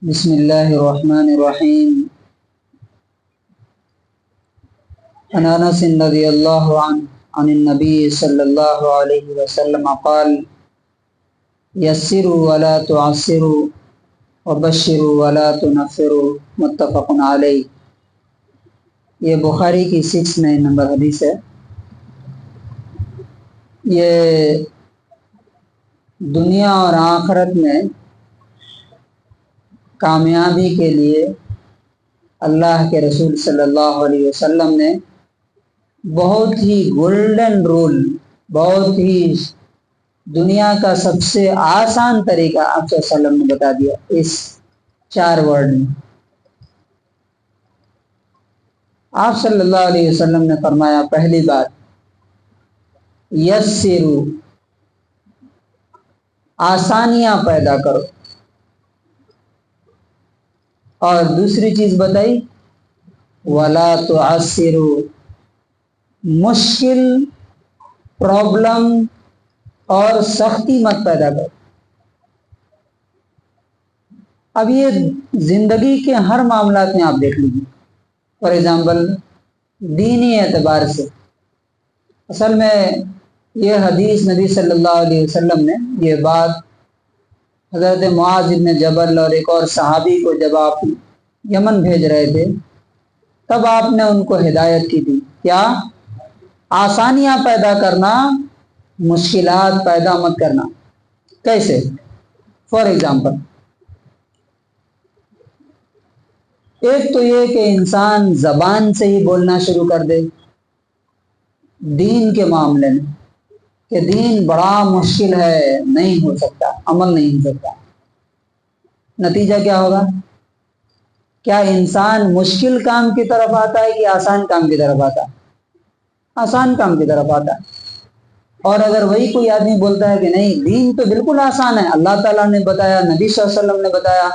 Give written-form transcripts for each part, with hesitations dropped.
بسم اللہ الرحمن الرحیم عن انس رضی اللہ عنہ عن النبی صلی اللہ علیہ وسلم قال یسروا ولا تعسروا وبشروا ولا تنفروا متفق علیہ۔ یہ بخاری کی 69 نمبر حدیث ہے۔ یہ دنیا اور آخرت میں کامیابی کے لیے اللہ کے رسول صلی اللہ علیہ وسلم نے بہت ہی گولڈن رول، بہت ہی دنیا کا سب سے آسان طریقہ آپ صلی اللہ علیہ وسلم نے بتا دیا اس 4 ورڈ میں۔ آپ صلی اللہ علیہ وسلم نے فرمایا، پہلی بات یسرو، آسانیاں پیدا کرو، اور دوسری چیز بتائی ولا تعسرو، مشکل، پرابلم اور سختی مت پیدا کرو۔ اب یہ زندگی کے ہر معاملات میں آپ دیکھ لیجیے، فار ایگزامپل دینی اعتبار سے، اصل میں یہ حدیث نبی صلی اللہ علیہ وسلم نے یہ بات حضرت معاذ بن جبل اور ایک اور صحابی کو جب آپ یمن بھیج رہے تھے تب آپ نے ان کو ہدایت کی تھی، کیا؟ آسانیاں پیدا کرنا، مشکلات پیدا مت کرنا۔ کیسے؟ فار ایگزامپل ایک تو یہ کہ انسان زبان سے ہی بولنا شروع کر دے دین کے معاملے میں کہ دین بڑا مشکل ہے، نہیں ہو سکتا، عمل نہیں ہو سکتا۔ نتیجہ کیا ہوگا؟ کیا انسان مشکل کام کی طرف آتا ہے کہ آسان کام کی طرف آتا ہے؟ آسان کام کی طرف آتا ہے۔ اور اگر وہی کوئی آدمی بولتا ہے کہ نہیں دین تو بالکل آسان ہے، اللہ تعالیٰ نے بتایا، نبی صلی اللہ علیہ وسلم نے بتایا،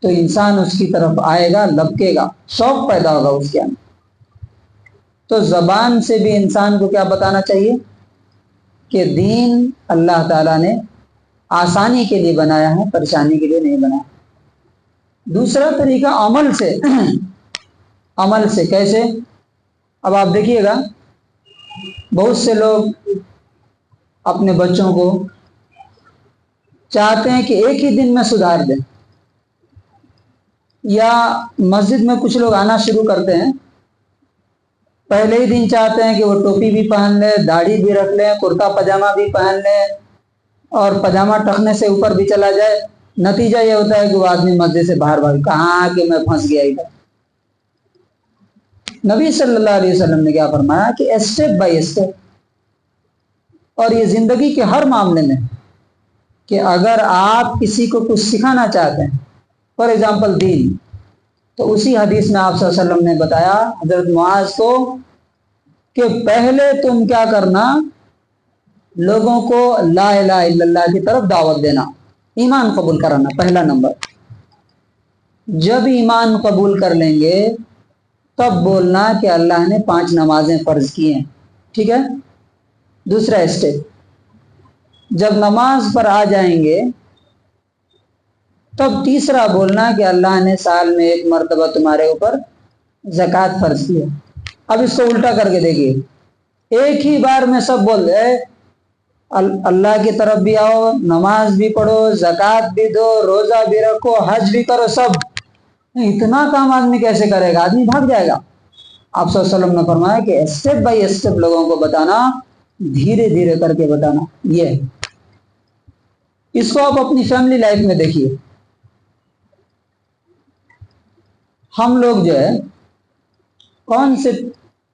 تو انسان اس کی طرف آئے گا، لپکے گا، شوق پیدا ہوگا اس کے اندر۔ تو زبان سے بھی انسان کو کیا بتانا چاہیے کہ دین اللہ تعالیٰ نے آسانی کے لیے بنایا ہے، پریشانی کے لیے نہیں بنایا۔ دوسرا طریقہ عمل سے۔ عمل سے کیسے؟ اب آپ دیکھیے گا بہت سے لوگ اپنے بچوں کو چاہتے ہیں کہ ایک ہی دن میں سدھار دیں، یا مسجد میں کچھ لوگ آنا شروع کرتے ہیں، پہلے ہی دن چاہتے ہیں کہ وہ ٹوپی بھی پہن لیں، داڑھی بھی رکھ لیں، کرتا پاجامہ بھی پہن لیں، اور پاجامہ ٹخنے سے اوپر بھی چلا جائے۔ نتیجہ یہ ہوتا ہے کہ وہ آدمی مسجد سے باہر بھاگ، کہاں کہ میں پھنس گیا ادھر۔ نبی صلی اللہ علیہ وسلم نے کیا فرمایا کہ اسٹیپ بائی اسٹیپ، اور یہ زندگی کے ہر معاملے میں کہ اگر آپ کسی کو کچھ سکھانا چاہتے ہیں، فار ایگزامپل دین، تو اسی حدیث میں آپ صلی اللہ علیہ وسلم نے بتایا حضرت معاذ کو کہ پہلے تم کیا کرنا، لوگوں کو لا الہ الا اللہ کی طرف دعوت دینا، ایمان قبول کرانا، پہلا نمبر۔ جب ایمان قبول کر لیں گے تب بولنا کہ اللہ نے 5 نمازیں فرض کی ہیں، ٹھیک ہے؟ دوسرا اسٹیپ، جب نماز پر آ جائیں گے تب تیسرا بولنا کہ اللہ نے سال میں 1 مرتبہ تمہارے اوپر زکوٰۃ فرض کی ہے۔ اب اس کو الٹا کر کے دیکھیے، ایک ہی بار میں سب بول رہے اللہ کی طرف بھی آؤ، نماز بھی پڑھو، زکوٰۃ بھی دو، روزہ بھی رکھو، حج بھی کرو، سب۔ اتنا کام آدمی کیسے کرے گا؟ آدمی بھاگ جائے گا۔ آپ صلی اللہ علیہ وسلم نے فرمایا کہ اسٹیپ بائی اسٹیپ لوگوں کو بتانا، دھیرے دھیرے کر کے بتانا۔ یہ اس کو آپ اپنی فیملی لائف میں دیکھیے، ہم لوگ جو ہے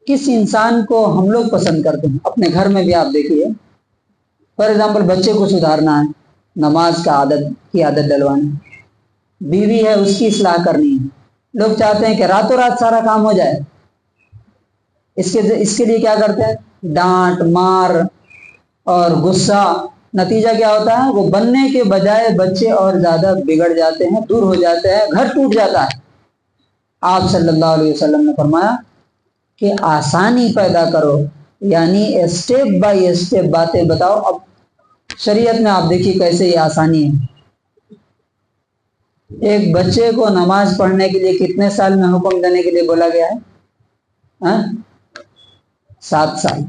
کس انسان کو ہم لوگ پسند کرتے ہیں؟ اپنے گھر میں بھی آپ دیکھیے، فار ایگزامپل بچے کو سدھارنا ہے، نماز کا عادت ڈلوانا ہے، بیوی ہے اس کی اصلاح کرنی ہے، لوگ چاہتے ہیں کہ راتوں رات سارا کام ہو جائے، اس کے لیے کیا کرتے ہیں؟ ڈانٹ مار اور غصہ۔ نتیجہ کیا ہوتا ہے؟ وہ بننے کے بجائے بچے اور زیادہ بگڑ جاتے ہیں، دور ہو جاتے ہیں، گھر ٹوٹ جاتا ہے۔ آپ صلی اللہ علیہ وسلم نے فرمایا کہ آسانی پیدا کرو، یعنی اسٹیپ بائی اسٹیپ باتیں بتاؤ۔ اب شریعت میں آپ دیکھیے کیسے یہ آسانی ہے۔ ایک بچے کو نماز پڑھنے کے لیے کتنے سال میں حکم دینے کے لیے بولا گیا ہے؟ 7 سال.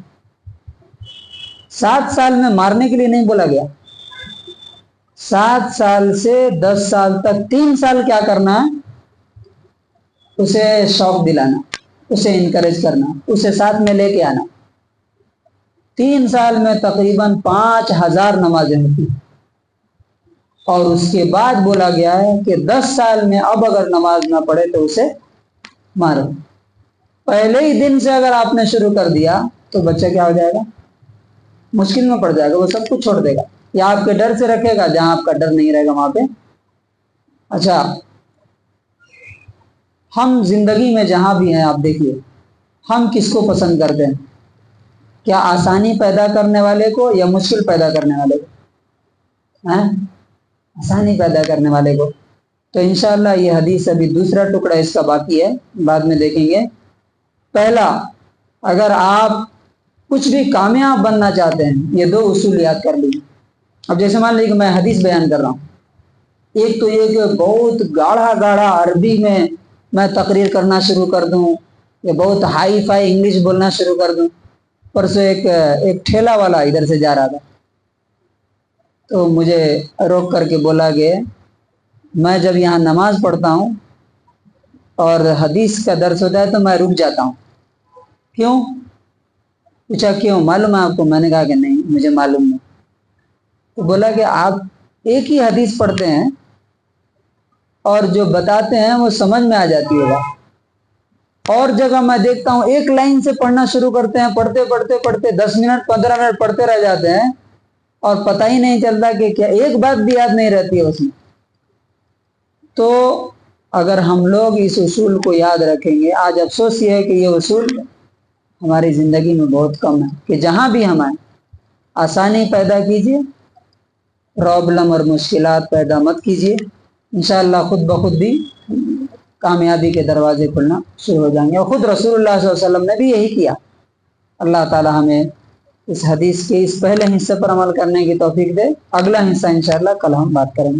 7 سال میں مارنے کے لیے نہیں بولا گیا. 7 سال سے 10 سال تک 3 سال کیا کرنا؟ اسے شوق دلانا، اسے انکریج کرنا، اسے ساتھ میں لے کے آنا. 3 سال میں تقریباً 5000 نمازیں ہوتی ہیں، اور اس کے بعد بولا گیا ہے کہ 10 سال میں اب اگر نماز نہ پڑھے تو اسے مارو. پہلے ہی دن سے اگر آپ نے شروع کر دیا تو بچہ کیا ہو جائے گا؟ مشکل میں پڑ جائے گا، وہ سب کچھ چھوڑ دے گا، یا آپ کے ڈر سے رکھے گا، جہاں آپ کا ڈر نہیں رہے گا وہاں پہ. اچھا، ہم زندگی میں جہاں بھی ہیں آپ دیکھیے، ہم کس کو پسند کرتے ہیں؟ کیا آسانی پیدا کرنے والے کو یا مشکل پیدا کرنے والے کو؟ آسانی پیدا کرنے والے کو. تو انشاءاللہ یہ حدیث ابھی دوسرا ٹکڑا اس کا باقی ہے، بعد میں دیکھیں گے. پہلا، اگر آپ کچھ بھی کامیاب بننا چاہتے ہیں، یہ 2 اصول یاد کر لیجیے. اب جیسے مان لیجیے کہ میں حدیث بیان کر رہا ہوں، ایک تو یہ کہ بہت گاڑھا گاڑھا عربی میں تقریر کرنا شروع کر دوں، یا بہت ہائی فائی انگلش بولنا شروع کر دوں. پرسوں ایک ٹھیلا والا ادھر سے جا رہا تھا، تو مجھے روک کر کے بولا کہ میں جب یہاں نماز پڑھتا ہوں اور حدیث کا درس ہوتا ہے تو میں رک جاتا ہوں. کیوں؟ پوچھا کیوں، معلوم ہے آپ کو؟ میں نے کہا کہ نہیں، مجھے معلوم نہیں. تو بولا کہ آپ ایک ہی حدیث پڑھتے ہیں اور جو بتاتے ہیں وہ سمجھ میں آ جاتی ہوگا، اور جگہ میں دیکھتا ہوں ایک لائن سے پڑھنا شروع کرتے ہیں، پڑھتے پڑھتے پڑھتے 10 منٹ 15 منٹ پڑھتے رہ جاتے ہیں اور پتہ ہی نہیں چلتا کہ کیا ایک بات بھی یاد نہیں رہتی ہے اس میں. تو اگر ہم لوگ اس اصول کو یاد رکھیں گے، آج افسوس یہ ہے کہ یہ اصول ہماری زندگی میں بہت کم ہے، کہ جہاں بھی ہم آئیں آسانی پیدا کیجیے، پرابلم اور مشکلات پیدا مت کیجیے. انشاءاللہ خود بخود بھی کامیابی کے دروازے کھلنا شروع ہو جائیں گے. اور خود رسول اللہ صلی اللہ علیہ وسلم نے بھی یہی کیا. اللہ تعالی ہمیں اس حدیث کے اس پہلے حصے پر عمل کرنے کی توفیق دے. اگلا حصہ انشاءاللہ کل ہم بات کریں گے.